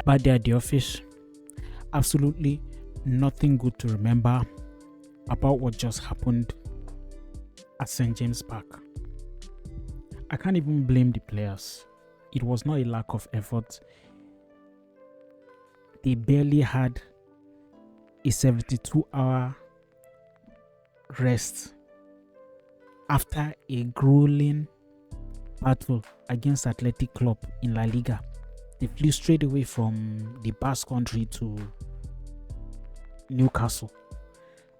Bad day at the office. Absolutely nothing good to remember about what just happened at St. James Park. I can't even blame the players. It was not a lack of effort. They barely had a 72-hour rest after a grueling battle against Athletic Club in La Liga. They flew straight away from the Basque Country to Newcastle.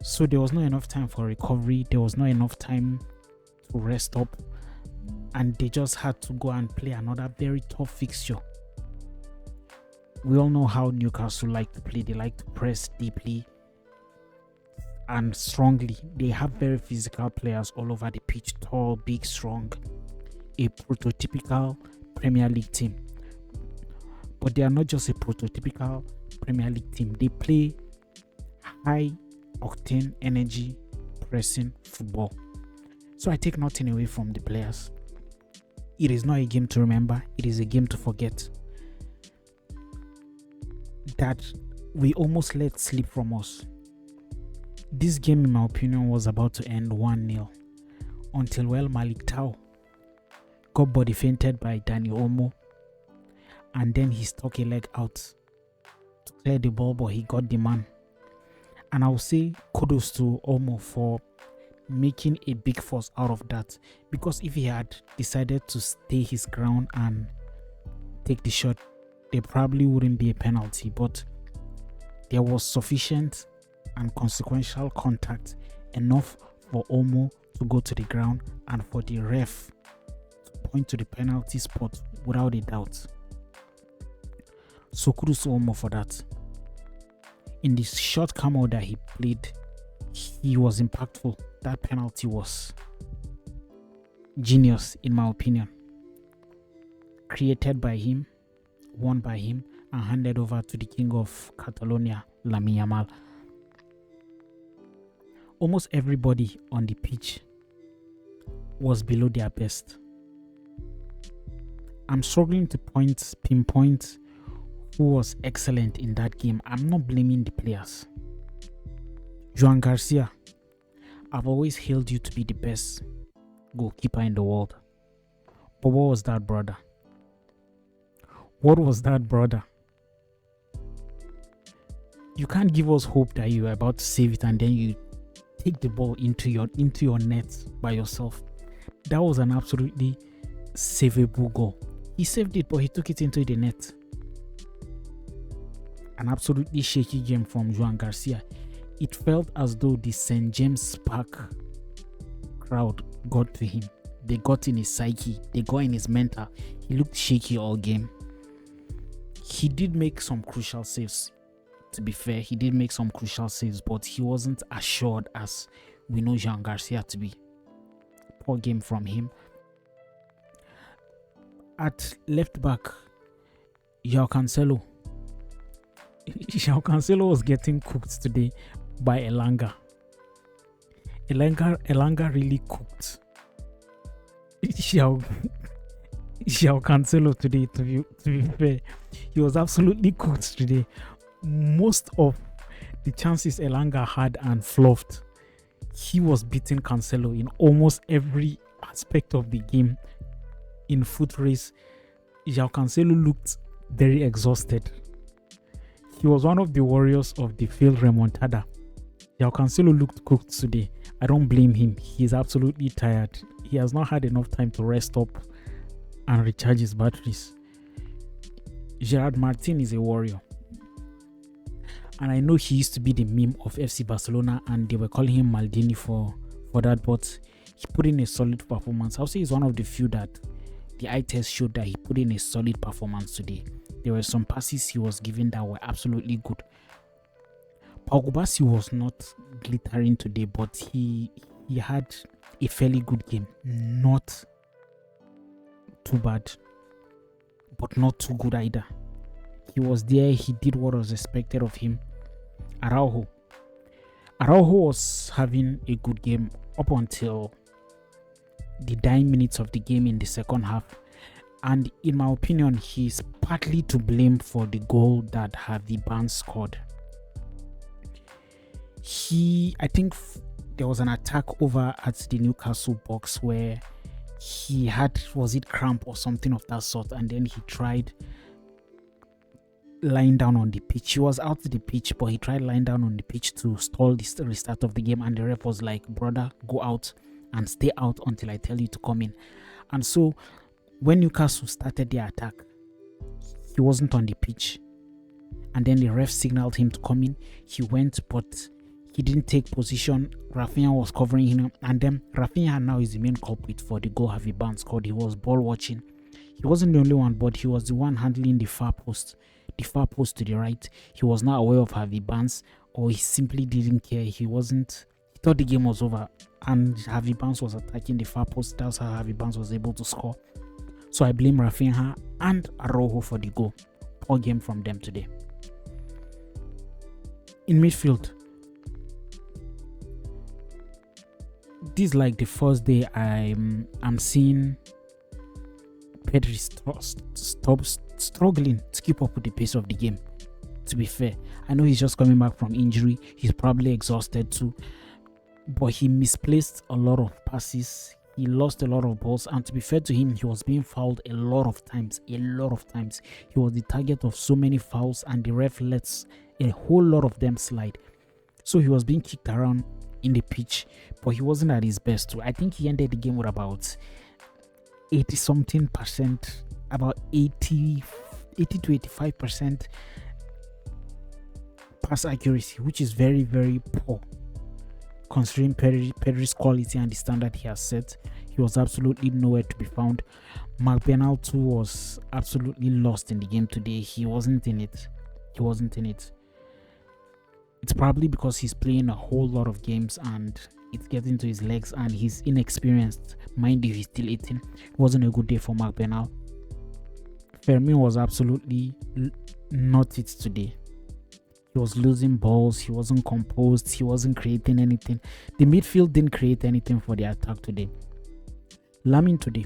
So there was not enough time for recovery. There was not enough time to rest up. And they just had to go and play another very tough fixture. We all know how Newcastle like to play. They like to press deeply and strongly. They have very physical players all over the pitch. Tall, big, strong. A prototypical Premier League team. But they are not just a prototypical Premier League team. They play high octane energy pressing football. So I take nothing away from the players. It is not a game to remember. It is a game to forget. That we almost let slip from us. This game, in my opinion, was about to end 1-0 until, Malik Tau got body fainted by Dani Olmo, and then he stuck a leg out to clear the ball, but he got the man. And I will say kudos to Olmo for making a big fuss out of that, because if he had decided to stay his ground and take the shot, there probably wouldn't be a penalty. But there was sufficient and consequential contact enough for Olmo to go to the ground and for the ref to point to the penalty spot without a doubt. So kudos to Olmo for that. In this short cameo that he played, he was impactful. That penalty was genius, in my opinion. Created by him, won by him, and handed over to the king of Catalonia, Lamine Yamal. Almost everybody on the pitch was below their best. I'm struggling to pinpoint who was excellent in that game. I'm not blaming the players. Joan Garcia, I've always hailed you to be the best goalkeeper in the world. But what was that, brother? What was that, brother? You can't give us hope that you are about to save it and then you take the ball into your net by yourself. That was an absolutely savable goal. He saved it, but he took it into the net. An absolutely shaky game from Joan Garcia. It felt as though the St. James Park crowd got to him. They got in his psyche. They got in his mental. He looked shaky all game. He did make some crucial saves. To be fair, he did make some crucial saves, but he wasn't assured as we know Joan Garcia to be. Poor game from him. At left back, João Cancelo. João Cancelo was getting cooked today by Elanga. Elanga really cooked João Cancelo today, to be fair. He was absolutely cooked today. Most of the chances Elanga had and fluffed, he was beating Cancelo in almost every aspect of the game. In foot race, João Cancelo looked very exhausted. He was one of the warriors of the failed remontada. João Cancelo looked cooked today. I don't blame him. He's absolutely tired. He has not had enough time to rest up and recharge his batteries. Gerard Martin is a warrior. And I know he used to be the meme of FC Barcelona and they were calling him Maldini for that, but he put in a solid performance. I'll say he's one of the few that the eye test showed that he put in a solid performance today. There were some passes he was giving that were absolutely good. Pau Kubasi was not glittering today, but he had a fairly good game. Not too bad, but not too good either. He was there. He did what was expected of him. Araujo. Araujo was having a good game up until the dying minutes of the game in the second half. And in my opinion, he's partly to blame for the goal that Javi Barnes scored. I think there was an attack over at the Newcastle box where he had, was it cramp or something of that sort, and then he tried lying down on the pitch. He was out of the pitch, but he tried lying down on the pitch to stall the restart of the game, and the ref was like, brother, go out and stay out until I tell you to come in. And so when Newcastle started their attack, he wasn't on the pitch, and then the ref signaled him to come in. He went, but he didn't take position. Rafinha was covering him, and then Rafinha now is the main culprit for the goal Javi Barnes scored. He was ball watching. He wasn't the only one, but he was the one handling the far post to the right. He was not aware of Javi Barnes, or he simply didn't care. He thought the game was over, and Javi Barnes was attacking the far post. That's how Javi Barnes was able to score. So I blame Rafinha and Araujo for the goal. Poor game from them today. In midfield, this is like the first day I'm seeing Pedri struggling to keep up with the pace of the game. To be fair, I know he's just coming back from injury. He's probably exhausted too, but he misplaced a lot of passes. He lost a lot of balls, and to be fair to him, he was being fouled a lot of times. He was the target of so many fouls, and the ref lets a whole lot of them slide. So he was being kicked around in the pitch, but he wasn't at his best too. I think he ended the game with about 80 something percent, about 80 to 85% pass accuracy, which is very, very poor considering Pedri's quality and the standard he has set. He was absolutely nowhere to be found. Marc Bernal too was absolutely lost in the game today. He wasn't in it. It's probably because he's playing a whole lot of games and it's getting to his legs, and he's inexperienced. Mind you, he's still 18. It wasn't a good day for Marc Bernal. Fermin was absolutely not it today. He was losing balls. He wasn't composed. He wasn't creating anything. The midfield didn't create anything for the attack today. Lamine today,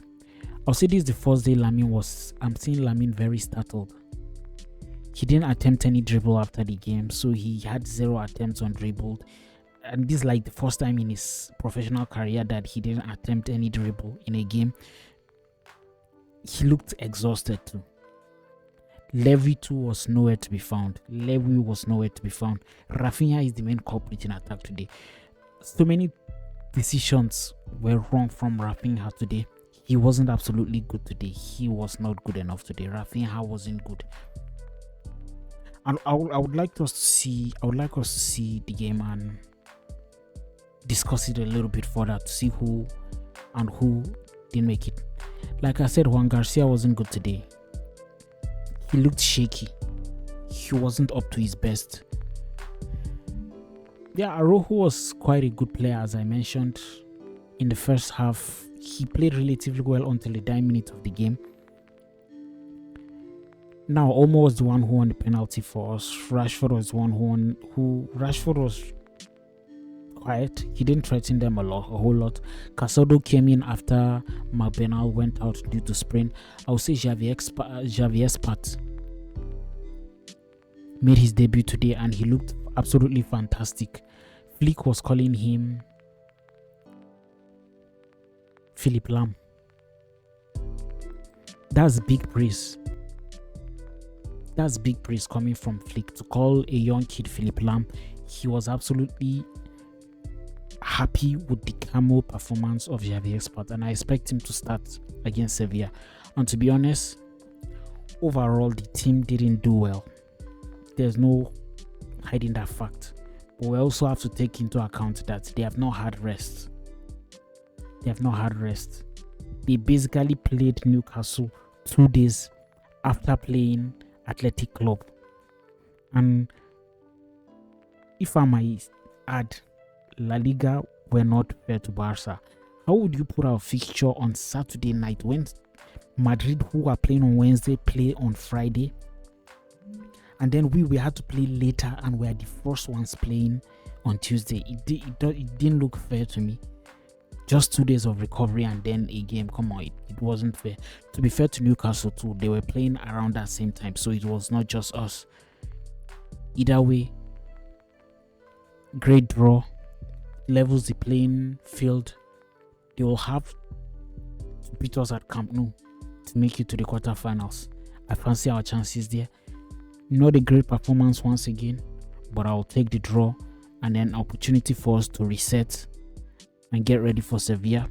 I'll say this is the first day I'm seeing Lamine very startled. He didn't attempt any dribble after the game, so he had 0 attempts on dribble. And this is like the first time in his professional career that he didn't attempt any dribble in a game. He looked exhausted too. Levy too was nowhere to be found. Rafinha is the main culprit in attack today. So many decisions were wrong from Rafinha today. He wasn't absolutely good today. He was not good enough today. Rafinha wasn't good. And I would like us to see the game and discuss it a little bit further to see who didn't make it. Like I said, Juan Garcia wasn't good today. He looked shaky. He wasn't up to his best. Yeah, Araujo was quite a good player, as I mentioned. In the first half, he played relatively well until the dying minute of the game. Now, Olmo was the one who won the penalty for us. Rashford was the one Rashford was quiet. He didn't threaten them a whole lot. Casado came in after Marc Bernal went out due to sprain. I would say Javier Espat made his debut today and he looked absolutely fantastic. Flick was calling him Philip Lam. That's big praise. That's big praise coming from Flick to call a young kid Philip Lam. He was absolutely happy with the camo performance of Javier Espat, and I expect him to start against Sevilla. And to be honest, overall the team didn't do well. There's no hiding that fact. But we also have to take into account that they have not had rest. They basically played Newcastle 2 days after playing Athletic Club. And if I might add, La Liga were not fair to Barça. How would you put our fixture on Saturday night when Madrid, who are playing on Wednesday, play on Friday? And then we had to play later and we are the first ones playing on Tuesday. It didn't look fair to me. Just 2 days of recovery and then a game. Come on, it wasn't fair. To be fair to Newcastle too, they were playing around that same time, so it was not just us. Either way, great draw, levels the playing field. They will have to beat us at Camp Nou to make it to the quarterfinals. I fancy our chances there. Not a great performance once again, but I'll take the draw and then opportunity for us to reset and get ready for Sevilla.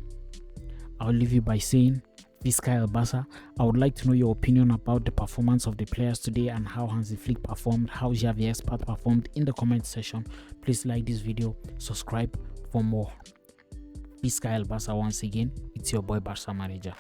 I'll leave you by saying, Vizca El Barça. I would like to know your opinion about the performance of the players today and how Hansi Flick performed, how Xavi Expert performed in the comment section. Please like this video, subscribe for more. Vizca El Barça once again. It's your boy Barça Manager.